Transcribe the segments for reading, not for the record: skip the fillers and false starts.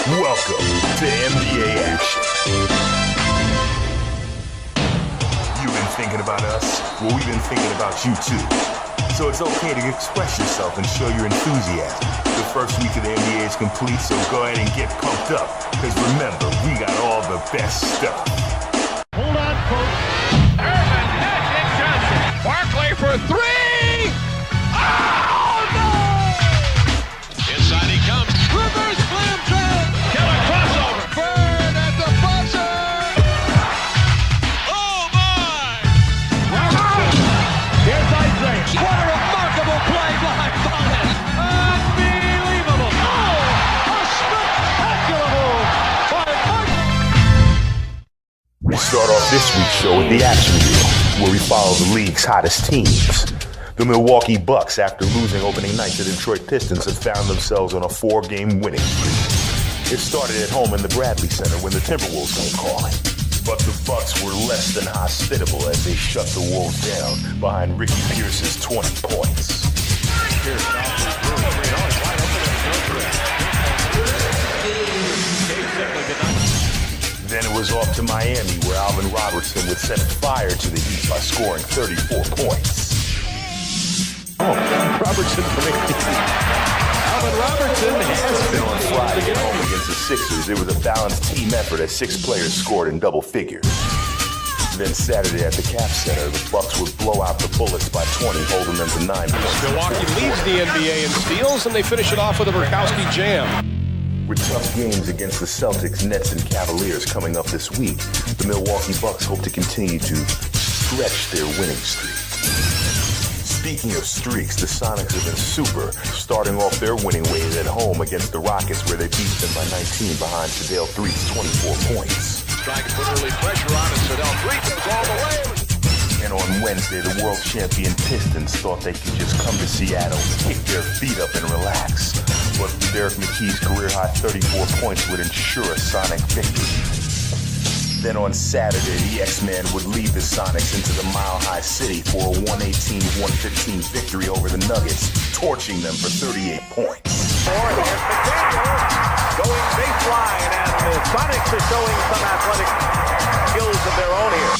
Welcome to NBA Action. You've been thinking about us? Well, we've been thinking about you too. So it's okay to express yourself and show your enthusiasm. The first week of the NBA is complete, so go ahead and get pumped up. Because remember, we got all the best stuff. Hold on, folks. Irvin, Magic Johnson. Barkley for three! Oh, no! Inside he comes. Rivers slam trap. Killer crossover. Bird at the buzzer. Oh, my! Here's Isaiah. What a remarkable play by Thomas. Unbelievable. Oh, a spectacular move by Mark. We start off this week's show with the Action Reel, where we follow the league's hottest teams. The Milwaukee Bucks, after losing opening night to the Detroit Pistons, have found themselves on a 4-game winning streak. It started at home in the Bradley Center when the Timberwolves came calling. But the Bucks were less than hospitable as they shut the Wolves down behind Ricky Pierce's 20 points. Then it was off to Miami, where Alvin Robertson would set fire to the Heat by scoring 34 points. Robertson for me. Alvin Robertson has Then on Friday at home against the Sixers, it was a balanced team effort as 6 players scored in double figures. Then Saturday at the Cap Center, the Bucks would blow out the Bullets by 20, holding them to 9 points. Milwaukee leads the NBA in steals, and they finish it off with a Burkowski jam. With tough games against the Celtics, Nets, and Cavaliers coming up this week, the Milwaukee Bucks hope to continue to stretch their winning streak. Speaking of streaks, the Sonics have been super, starting off their winning ways at home against the Rockets, where they beat them by 19 behind Sedale Threatt's 24 points. trying to put early pressure on it. Sedale Threatt goes all the way. And on Wednesday, the world champion Pistons thought they could just come to Seattle, kick their feet up, and relax. But Derek McKee's career-high 34 points would ensure a Sonic victory. Then on Saturday, the X-Man would lead the Sonics into the Mile High City for a 118-115 victory over the Nuggets, torching them for 38 points. Here's McDaniel going baseline, and the Sonics are showing some athletic skills of their own here.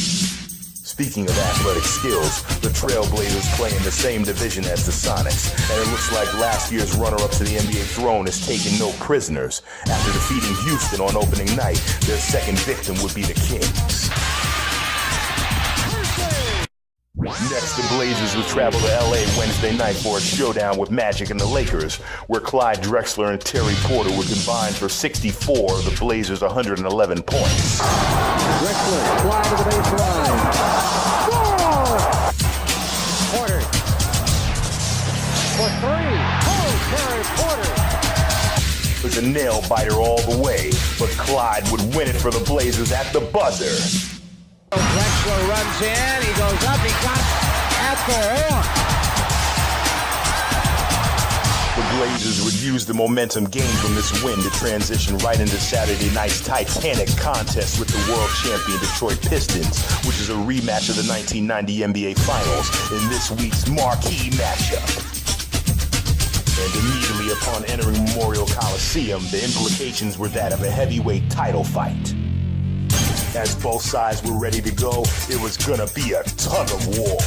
Speaking of athletic skills, the Trailblazers play in the same division as the Sonics, and it looks like last year's runner-up to the NBA throne is taking no prisoners. After defeating Houston on opening night, their second victim would be the Kings. Next, the Blazers would travel to LA Wednesday night for a showdown with Magic and the Lakers, where Clyde Drexler and Terry Porter would combine for 64 of the Blazers' 111 points. Drexler, fly to the baseline. Score! Porter. For three. Oh, Terry Porter. It was a nail-biter all the way, but Clyde would win it for the Blazers at the buzzer. Drexler runs in. He goes up. He got at the horn. The Blazers would use the momentum gained from this win to transition right into Saturday night's titanic contest with the world champion Detroit Pistons, which is a rematch of the 1990 NBA Finals in this week's marquee matchup. And immediately upon entering Memorial Coliseum, the implications were that of a heavyweight title fight. As both sides were ready to go, it was gonna be a tug of war.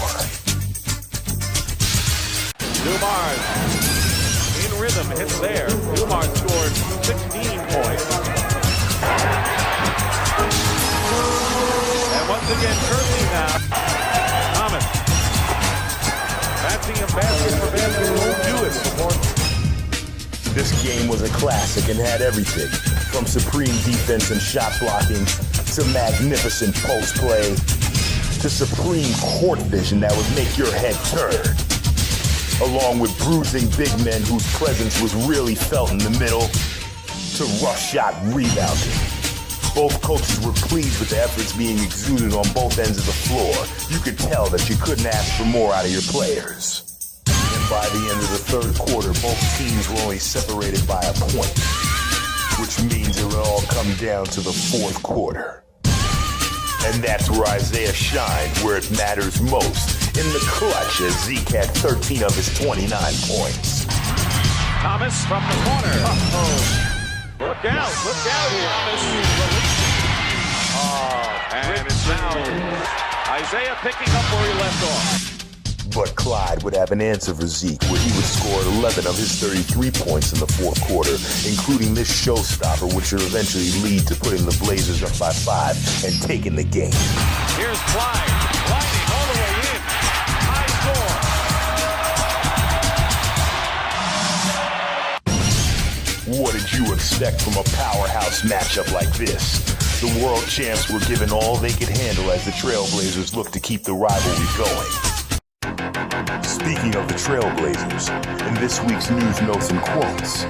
Dumars in rhythm, hits there. Dumars scored 16 points. And once again, Curly now. Thomas. Passing him basket for basket, won't do it before. This game was a classic and had everything, from supreme defense and shot blocking, to magnificent post play, to supreme court vision that would make your head turn. Along with bruising big men whose presence was really felt in the middle, to rough shot rebounding. Both coaches were pleased with the efforts being exuded on both ends of the floor. You could tell that you couldn't ask for more out of your players. And by the end of the third quarter, both teams were only separated by a point, which means it would all come down to the fourth quarter. And that's where Isaiah shined, where it matters most. In the clutch, as Zeke had 13 of his 29 points. Thomas from the corner. Look out here. And it's now Isaiah picking up where he left off. But Clyde would have an answer for Zeke, where he would score 11 of his 33 points in the fourth quarter, including this showstopper, which would eventually lead to putting the Blazers up by 5 and taking the game. Here's Clyde, gliding all the way in. High score. What did you expect from a powerhouse matchup like this? The world champs were given all they could handle as the Trailblazers looked to keep the rivalry going. Speaking of the Trailblazers, in this week's news notes and quotes,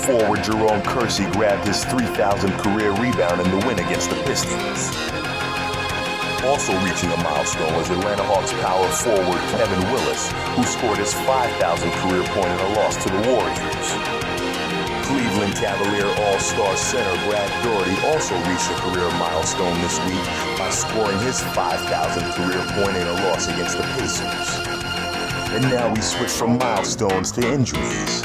forward Jerome Kersey grabbed his 3,000th career rebound in the win against the Pistons. Also reaching a milestone was Atlanta Hawks power forward Kevin Willis, who scored his 5,000th career point in a loss to the Warriors. Cleveland Cavalier All-Star center Brad Daugherty also reached a career milestone this week by scoring his 5,000th career point in a loss against the Pacers. And now we switch from milestones to injuries.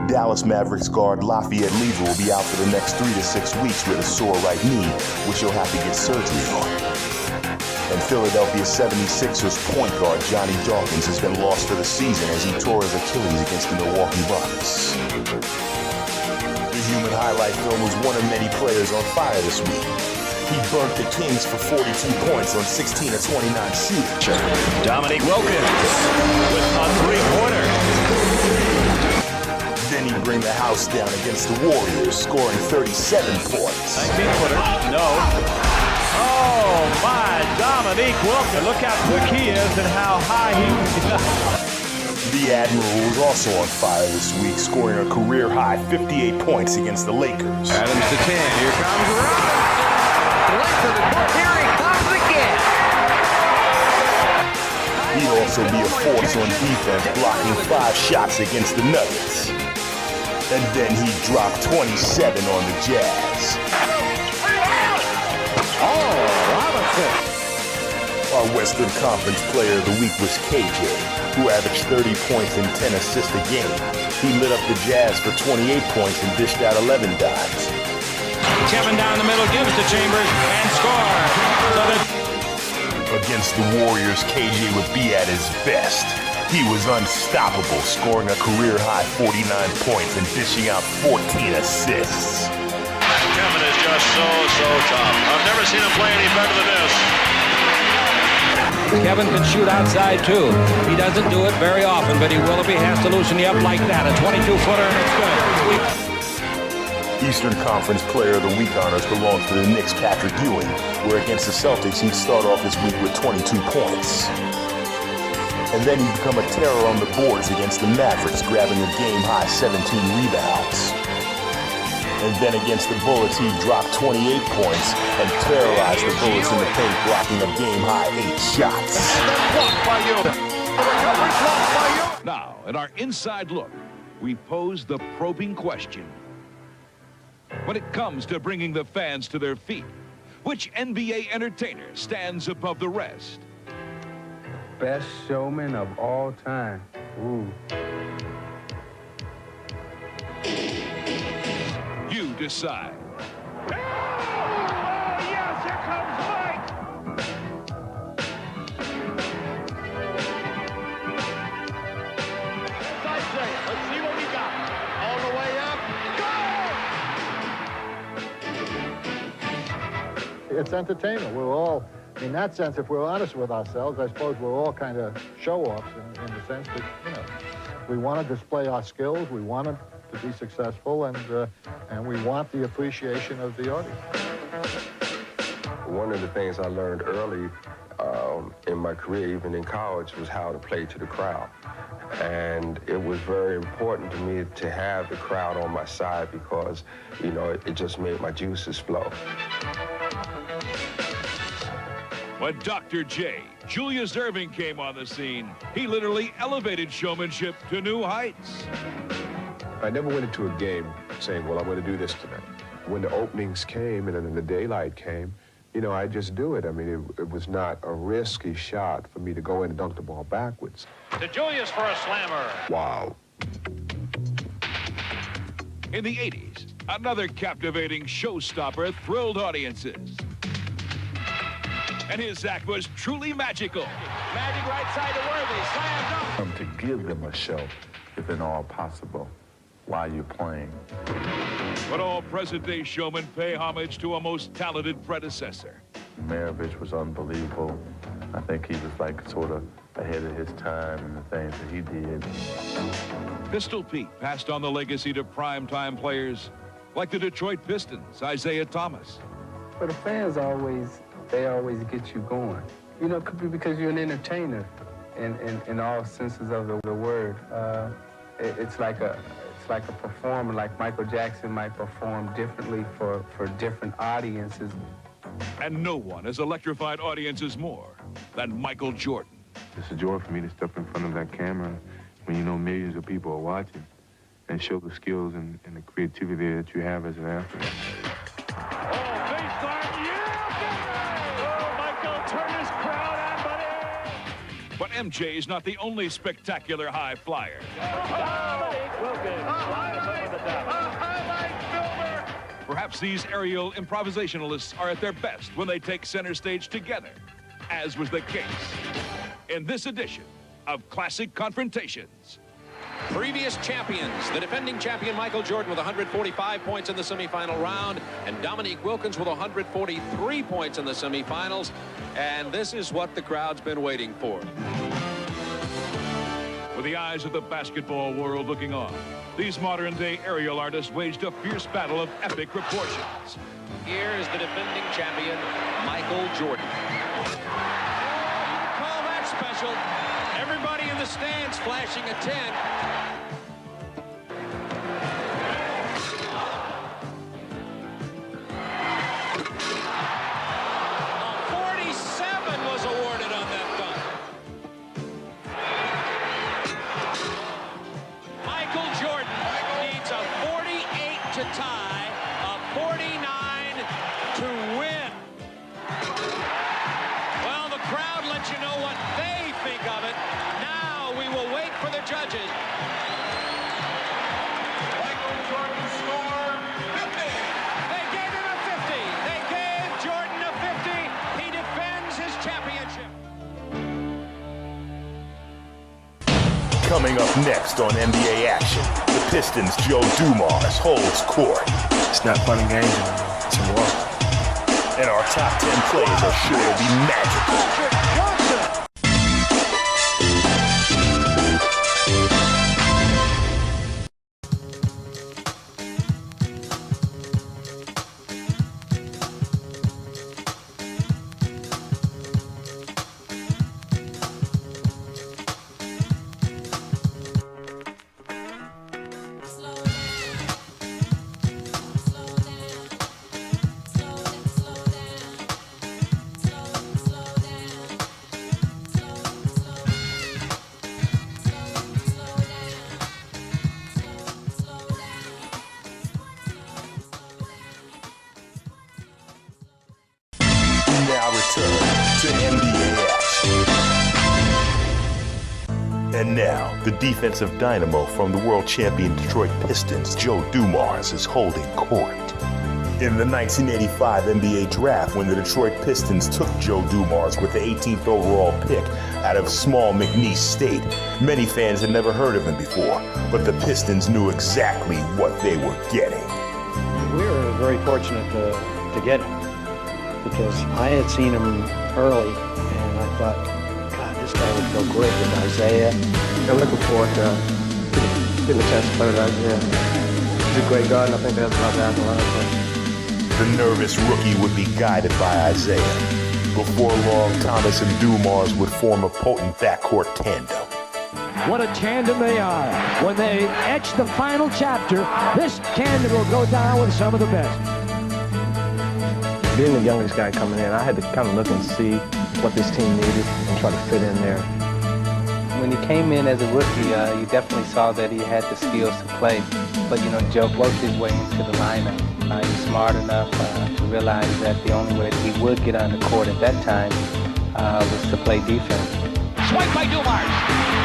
Dallas Mavericks guard Lafayette Lever will be out for the next 3 to 6 weeks with a sore right knee, which he'll have to get surgery on. And Philadelphia 76ers point guard Johnny Dawkins has been lost for the season as he tore his Achilles against the Milwaukee Bucks. The human highlight film was one of many players on fire this week. He burnt the Kings for 42 points on 16 of 29 shooting. Dominique Wilkins with a three-pointer. Then he bring the house down against the Warriors, scoring 37 points. 19-footer, no. Oh, my, Dominique Wilkins. Look how quick he is and how high he is. The Admiral was also on fire this week, scoring a career-high 58 points against the Lakers. Adams to 10. Here comes Robinson. Here he comes again. He'd also be a force on defense, blocking 5 shots against the Nuggets. And then he dropped 27 on the Jazz. Oh, Robinson. Our Western Conference Player of the Week was KJ, who averaged 30 points and 10 assists a game. He lit up the Jazz for 28 points and dished out 11 dimes. Kevin down the middle gives to Chambers and scores. Against the Warriors, KJ would be at his best. He was unstoppable, scoring a career-high 49 points and dishing out 14 assists. Kevin is just so tough. I've never seen him play any better than this. Kevin can shoot outside, too. He doesn't do it very often, but he will if he has to loosen you up like that. A 22-footer, and it's good. Eastern Conference Player of the Week honors belong to the Knicks' Patrick Ewing, where against the Celtics he'd start off this week with 22 points. And then he'd become a terror on the boards against the Mavericks, grabbing a game-high 17 rebounds. And then against the Bullets, he dropped 28 points and terrorized the Bullets in the paint, blocking a game-high 8 shots. Now, in our inside look, we pose the probing question. When it comes to bringing the fans to their feet, which NBA entertainer stands above the rest? Best showman of all time. Ooh. You decide. Oh, yes, here comes Mike. It's Isaiah. Let's see what we got. All the way up. Go! It's entertainment. We're all, in that sense, if we're honest with ourselves, I suppose we're all kind of show-offs in the sense that, we want to display our skills, we want to be successful, and we want the appreciation of the audience. One of the things I learned early in my career, even in college, was how to play to the crowd. And it was very important to me to have the crowd on my side because, it just made my juices flow. When Dr. J, Julius Erving, came on the scene, he literally elevated showmanship to new heights. I never went into a game saying, well, I'm going to do this tonight. When the openings came and then the daylight came, I just do it. I mean, it was not a risky shot for me to go in and dunk the ball backwards. To Julius for a slammer. Wow. In the 80s, Another captivating showstopper thrilled audiences. And his act was truly magical. Magic right side to Worthy. Slam dunk. To give them a show, if at all possible, while you're playing. But all present-day showmen pay homage to a most talented predecessor. Maravich was unbelievable. I think he was like sort of ahead of his time in the things that he did. Pistol Pete passed on the legacy to primetime players like the Detroit Pistons, Isaiah Thomas. But the fans always get you going. You know, because you're an entertainer in all senses of the word. It's like a performer, like Michael Jackson might perform differently for different audiences. And no one has electrified audiences more than Michael Jordan. It's a joy for me to step in front of that camera when you know millions of people are watching and show the skills and the creativity that you have as an athlete. But MJ is not the only spectacular high flyer. Perhaps these aerial improvisationalists are at their best when they take center stage together, as was the case in this edition of Classic Confrontations. Previous champions, the defending champion Michael Jordan with 145 points in the semifinal round, and Dominique Wilkins with 143 points in the semifinals. And this is what the crowd's been waiting for. With the eyes of the basketball world looking on, these modern-day aerial artists waged a fierce battle of epic proportions. Here is the defending champion, Michael Jordan. Call that special. Everybody in the stands flashing a 10. A 47 was awarded on that dunk. Michael Jordan needs a 48 to tie, a 49 to win. Well, the crowd lets you know what they think of it. Now we will wait for the judges. Michael Jordan scored 50. They gave him a 50. They gave Jordan a 50. He defends his championship. Coming up next on NBA Action, the Pistons' Joe Dumars holds court. It's not fun and games anymore. It's a war. And our top 10 plays are sure to be magical. Now return to NBA Action. And now, the defensive dynamo from the world champion Detroit Pistons, Joe Dumars, is holding court. In the 1985 NBA draft, when the Detroit Pistons took Joe Dumars with the 18th overall pick out of small McNeese State, many fans had never heard of him before, but the Pistons knew exactly what they were getting. We were very fortunate to get him, because I had seen him early, and I thought, God, this guy would go great with Isaiah. I'm looking forward to getting a chance to play with Isaiah. He's a great guard, and I think that's a lot to ask a lot of things. The nervous rookie would be guided by Isaiah. Before long, Thomas and Dumars would form a potent backcourt tandem. What a tandem they are. When they etch the final chapter, this tandem will go down with some of the best. Being the youngest guy coming in, I had to kind of look and see what this team needed and try to fit in there. When he came in as a rookie, you definitely saw that he had the skills to play. But, you know, Joe worked his way into the lineup. He was smart enough to realize that the only way that he would get on the court at that time was to play defense. Swipe by Dumars.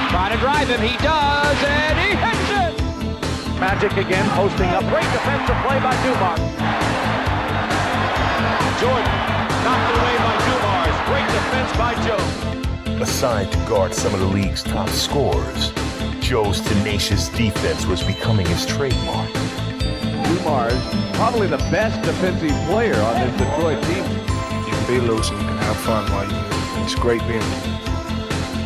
Trying to drive him. He does, and he hits it. Magic again, posting up. Great defensive play by Dumars. Jordan knocked away by Dumars. Great defense by Joe. Assigned to guard some of the league's top scorers, Joe's tenacious defense was becoming his trademark. Dumars, probably the best defensive player on this Detroit team. You can be loose and you can have fun while you're here. It's great being here.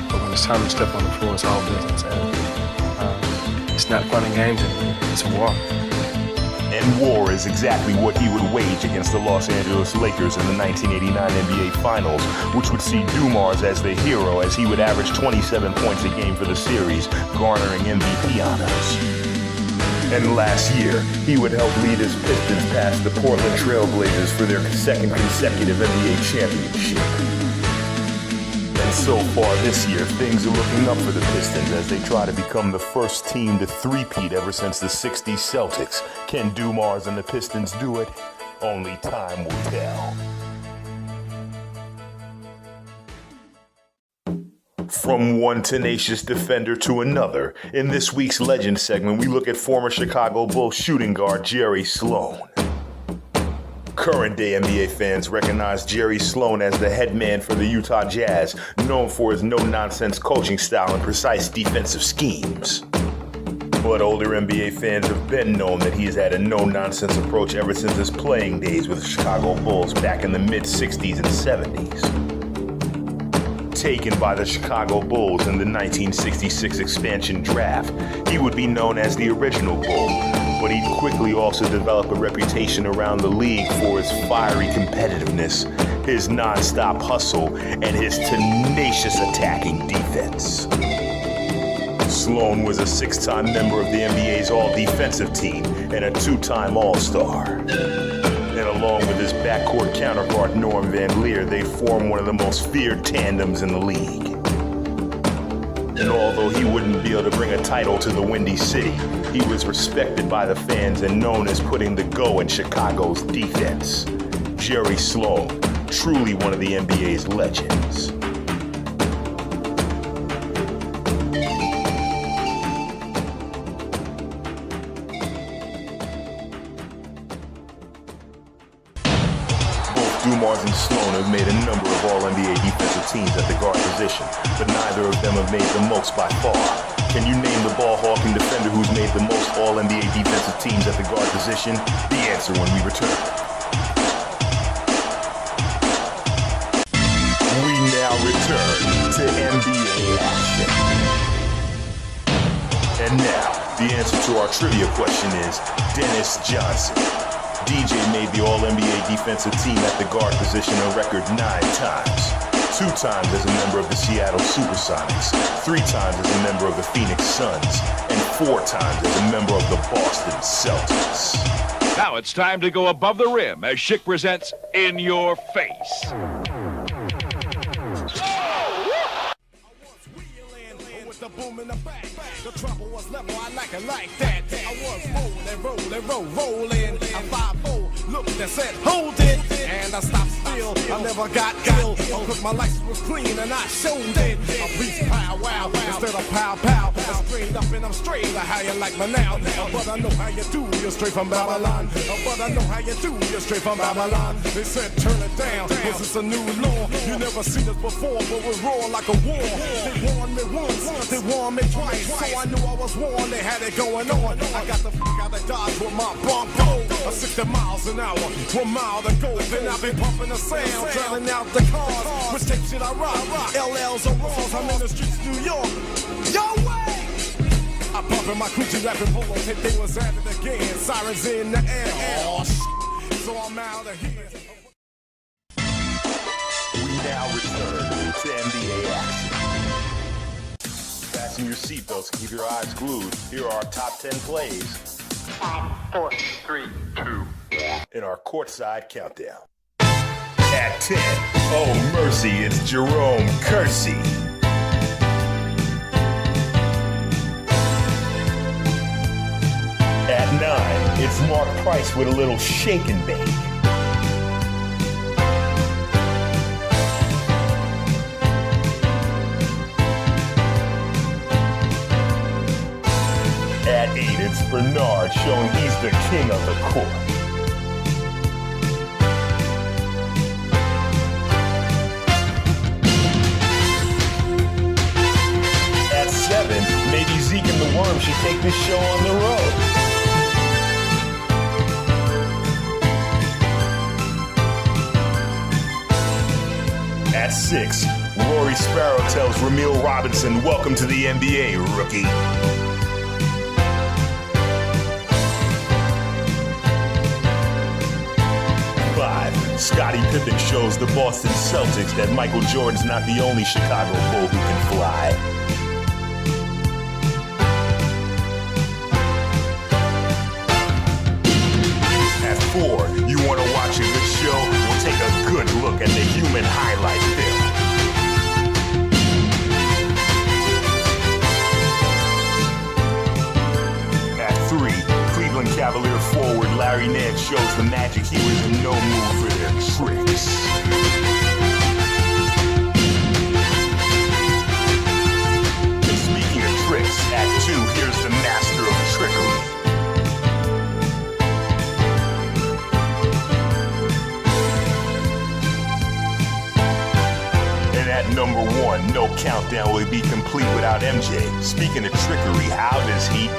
But when it's time to step on the floor, it's all business. And it's not fun and games anymore. It's a war. And war is exactly what he would wage against the Los Angeles Lakers in the 1989 NBA Finals, which would see Dumars as the hero as he would average 27 points a game for the series, garnering MVP honors. And last year, he would help lead his Pistons past the Portland Trail Blazers for their second consecutive NBA championship. And so far this year, things are looking up for the Pistons as they try to become the first team to three-peat ever since the 60s Celtics. Can Dumars and the Pistons do it? Only time will tell. From one tenacious defender to another, in this week's Legend segment, we look at former Chicago Bulls shooting guard Jerry Sloan. Current-day NBA fans recognize Jerry Sloan as the head man for the Utah Jazz, known for his no-nonsense coaching style and precise defensive schemes. But older NBA fans have been known that he has had a no-nonsense approach ever since his playing days with the Chicago Bulls back in the mid-60s and 70s. Taken by the Chicago Bulls in the 1966 expansion draft, he would be known as the original Bull, but he'd quickly also develop a reputation around the league for his fiery competitiveness, his non-stop hustle, and his tenacious attacking defense. Sloan was a six-time member of the NBA's all-defensive team and a two-time All-Star. And along with his backcourt counterpart Norm Van Leer, they form one of the most feared tandems in the league. And although he wouldn't be able to bring a title to the Windy City, he was respected by the fans and known as putting the go in Chicago's defense. Jerry Sloan, truly one of the NBA's legends. Dumars and Sloan have made a number of All-NBA defensive teams at the guard position, but neither of them have made the most by far. Can you name the ball-hawking defender who's made the most All-NBA defensive teams at the guard position? The answer when we return. We now return to NBA action. And now, the answer to our trivia question is Dennis Johnson. DJ made the All-NBA defensive team at the guard position a record 9 times. 2 times as a member of the Seattle Supersonics, 3 times as a member of the Phoenix Suns, and 4 times as a member of the Boston Celtics. Now it's time to go above the rim as Schick presents In Your Face. The boom in the back, the trouble was level, I like it like that. I was rolling. I'm 5'4", looked and said, hold it, and I stopped still. I never got ill, cause my license was clean and I showed it. A beast pow wow, instead of pow pow. I'm straight up and I'm straight, how you like me now? But I know how you do, you're straight from Babylon. But I know how you do, you're straight from Babylon. They said turn it down, this is a new law. You never seen us before, but we roar like a war. They warned me once, they warned me twice, so I knew I was warned, they had it going on. I got the fuck out of Dodge with my Bronco, 60 miles an hour, 1 mile to go. Then I be pumping the sound, drowning out the cars. Which tape should I rock? LLs or Raws, I'm in the streets of New York. Yo way! I bumping my coochie rapping polo tape, they was at it again. Sirens in the air, oh shit, so I'm out of here. We now return to NBA action. Fasten your seatbelts and keep your eyes glued. Here are our top 10 plays. 5, 4, 3, 2, 1. In our courtside countdown. At 10, oh mercy, it's Jerome Kersey. At 9, it's Mark Price with a little shake and bake. At 8, it's Bernard showing he's the king of the court. At 7, maybe Zeke and the Worm should take this show on the road. At 6, Rory Sparrow tells Ramil Robinson, welcome to the NBA, rookie. Scottie Pippen shows the Boston Celtics that Michael Jordan's not the only Chicago Bull who can fly. At 4, you want to watch a good show? We'll take a good look at the human highlight film. At 3, Cleveland Cavalier forward Larry Nance shows the Magic he was in no mood for their tricks. And speaking of tricks, at 2, here's the master of trickery. And at number 1, no countdown will be complete without MJ. Speaking of trickery, how does he